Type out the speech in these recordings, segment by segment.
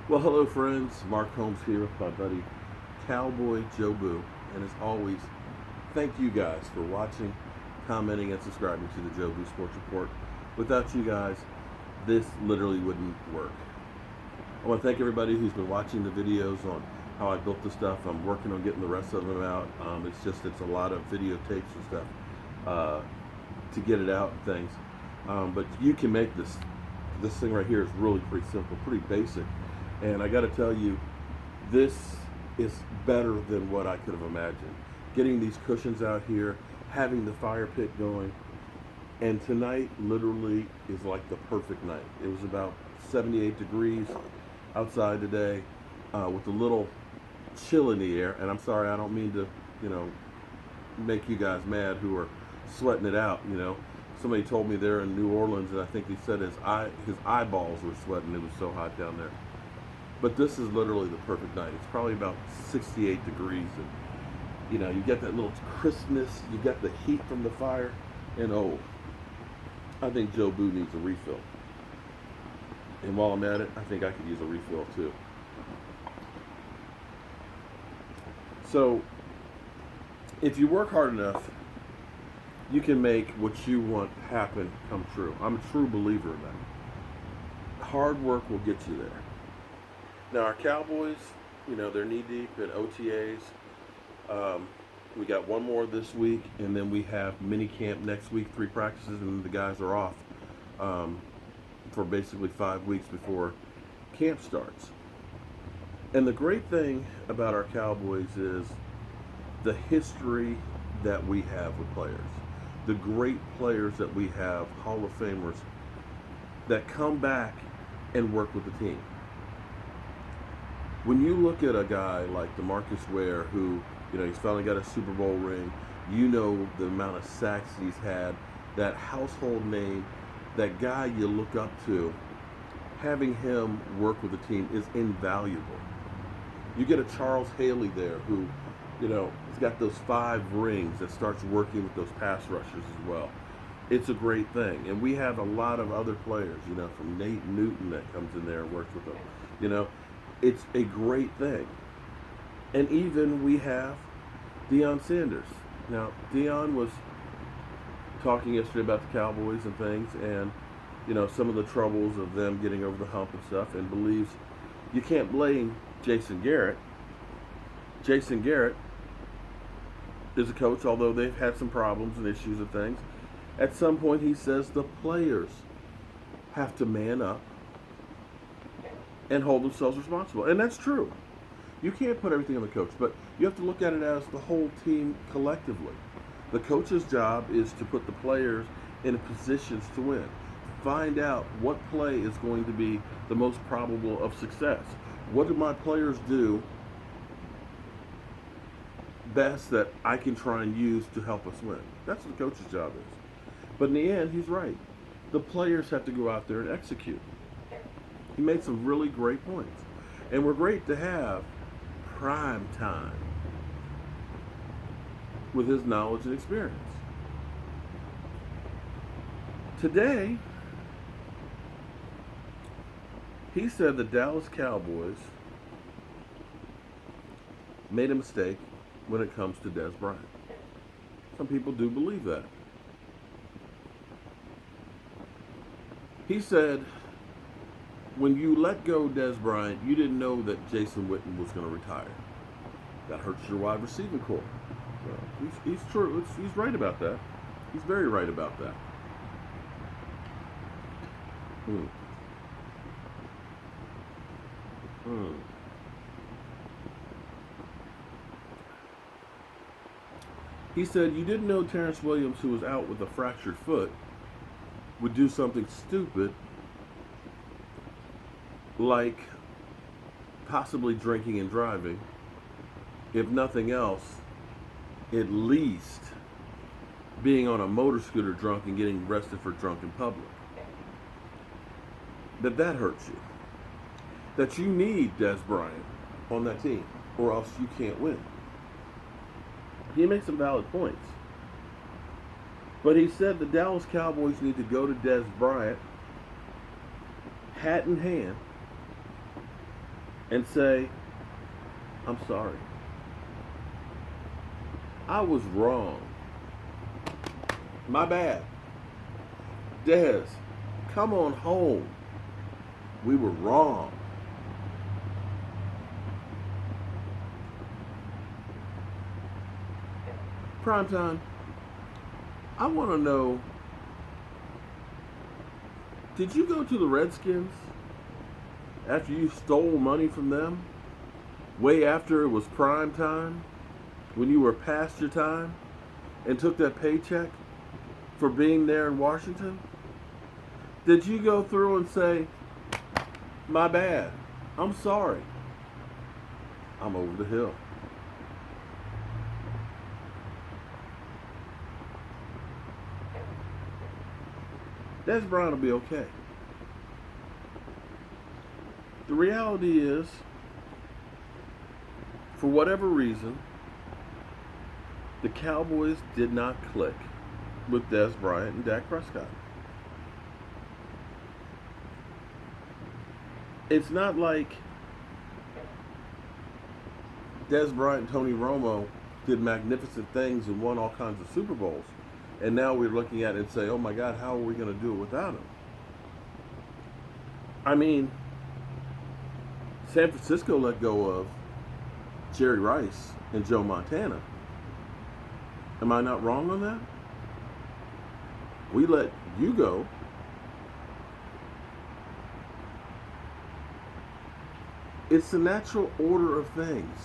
Well, hello, friends. Mark Holmes here with my buddy Cowboy Joe Boo. And as always, thank you guys for watching, commenting, and subscribing to the Joe Boo Sports Report. Without you guys, this literally wouldn't work. I want to thank everybody who's been watching the videos on how I built the stuff. I'm working on getting the rest of them out. It's a lot of videotapes and stuff to get it out and things. But you can make this thing right here is really pretty simple, pretty basic. And I got to tell you, this is better than what I could have imagined. Getting these cushions out here, having the fire pit going, and tonight literally is like the perfect night. It was about 78 degrees outside today, with a little chill in the air. And I'm sorry, I don't mean to, make you guys mad who are sweating it out. Somebody told me they're in New Orleans, and I think he said his eyeballs were sweating. It was so hot down there. But this is literally the perfect night. It's probably about 68 degrees, and you get that little crispness. You got the heat from the fire, and I think Joe Boo needs a refill. And while I'm at it, I think I could use a refill too. So, if you work hard enough, you can make what you want happen come true. I'm a true believer in that. Hard work will get you there. Now, our Cowboys, they're knee deep in OTAs. We got one more this week, and then we have mini camp next week, 3 practices, and the guys are off for basically 5 weeks before camp starts. And the great thing about our Cowboys is the history that we have with players. The great players that we have, Hall of Famers, that come back and work with the team. When you look at a guy like DeMarcus Ware, who, he's finally got a Super Bowl ring, the amount of sacks he's had, that household name, that guy you look up to, having him work with the team is invaluable. You get a Charles Haley there who, he's got those 5 rings that starts working with those pass rushers as well. It's a great thing. And we have a lot of other players, from Nate Newton that comes in there and works with them. It's a great thing. And even we have Deion Sanders. Now, Deion was talking yesterday about the Cowboys and things, and, some of the troubles of them getting over the hump and stuff, and believes you can't blame Jason Garrett. Jason Garrett is a coach, although they've had some problems and issues and things. At some point, he says the players have to man up and hold themselves responsible. And that's true. You can't put everything on the coach, but you have to look at it as the whole team collectively. The coach's job is to put the players in positions to win. Find out what play is going to be the most probable of success. What do my players do best that I can try and use to help us win? That's what the coach's job is. But in the end, he's right. The players have to go out there and execute. He made some really great points. And we're great to have prime time with his knowledge and experience. Today, he said the Dallas Cowboys made a mistake when it comes to Dez Bryant. Some people do believe that. He said, when you let go Dez Bryant, you didn't know that Jason Witten was going to retire. That hurts your wide receiving core. So he's true. He's right about that. He's very right about that. He said, you didn't know Terrence Williams, who was out with a fractured foot, would do something stupid like possibly drinking and driving. If nothing else, at least being on a motor scooter drunk and getting arrested for drunk in public. That hurts you. That you need Dez Bryant on that team, or else you can't win. He makes some valid points. But he said the Dallas Cowboys need to go to Dez Bryant, hat in hand, and say, I'm sorry. I was wrong. My bad. Dez, come on home. We were wrong. Primetime, I want to know, did you go to the Redskins after you stole money from them? Way after it was prime time? When you were past your time? And took that paycheck for being there in Washington? Did you go through and say, my bad, I'm sorry, I'm over the hill? Dez Bryant will be okay. The reality is, for whatever reason, the Cowboys did not click with Dez Bryant and Dak Prescott. It's not like Dez Bryant and Tony Romo did magnificent things and won all kinds of Super Bowls. And now we're looking at it and say, oh my God, how are we going to do it without him? I mean, San Francisco let go of Jerry Rice and Joe Montana. Am I not wrong on that? We let you go. It's the natural order of things.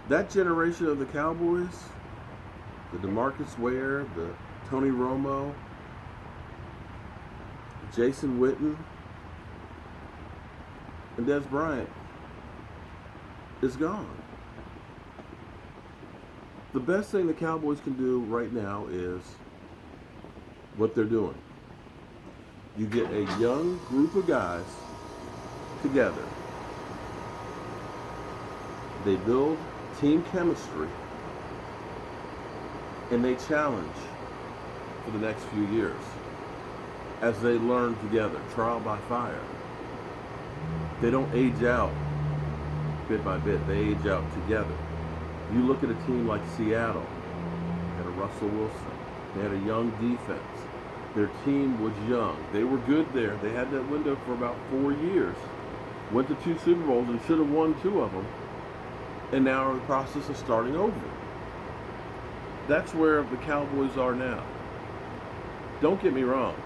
That generation of the Cowboys, the DeMarcus Ware, the Tony Romo, Jason Witten, and Dez Bryant is gone. The best thing the Cowboys can do right now is what they're doing. You get a young group of guys together. They build team chemistry, and they challenge for the next few years as they learn together, trial by fire. They don't age out bit by bit. They age out together. You look at a team like Seattle, they had a Russell Wilson. They had a young defense. Their team was young. They were good there. They had that window for about 4 years. Went to 2 Super Bowls and should have won 2 of them. And now are in the process of starting over. That's where the Cowboys are now. Don't get me wrong.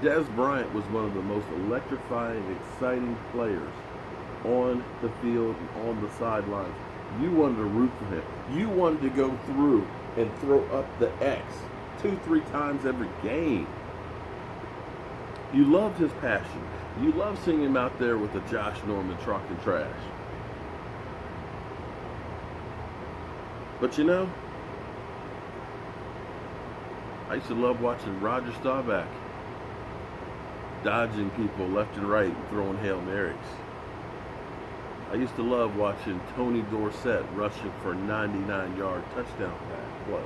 Dez Bryant was one of the most electrifying, exciting players on the field and on the sidelines. You wanted to root for him. You wanted to go through and throw up the X 2-3 times every game. You loved his passion. You loved seeing him out there with the Josh Norman truck and trash. But you know, I used to love watching Roger Staubach dodging people left and right and throwing Hail Marys. I used to love watching Tony Dorsett rushing for a 99-yard touchdown pass play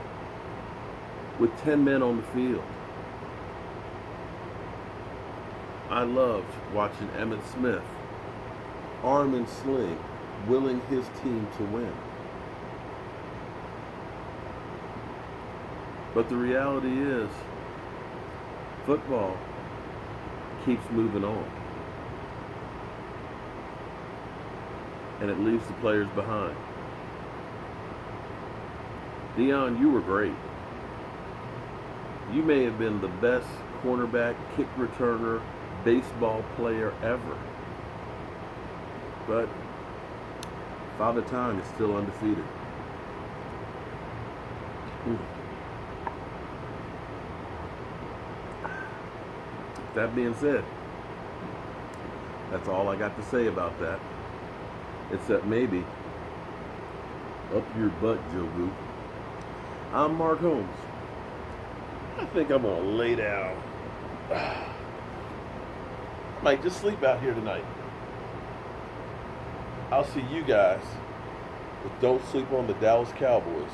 with 10 men on the field. I loved watching Emmitt Smith, arm and sling, willing his team to win. But the reality is, football keeps moving on. And it leaves the players behind. Deion, you were great. You may have been the best cornerback, kick returner, baseball player ever. But Father Time is still undefeated. That being said, that's all I got to say about that. Except maybe, up your butt, Joe Boo. I'm Mark Holmes. I think I'm going to lay down. I might just sleep out here tonight. I'll see you guys, but don't sleep on the Dallas Cowboys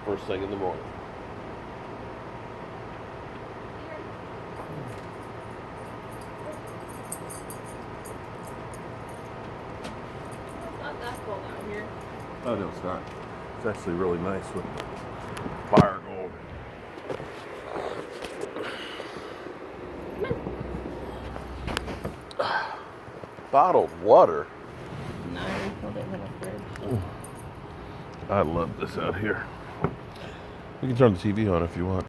first thing in the morning. Oh, no, it's not. It's actually really nice with fire gold. Bottled water. No, I refilled it in the fridge. I love this out here. You can turn the TV on if you want.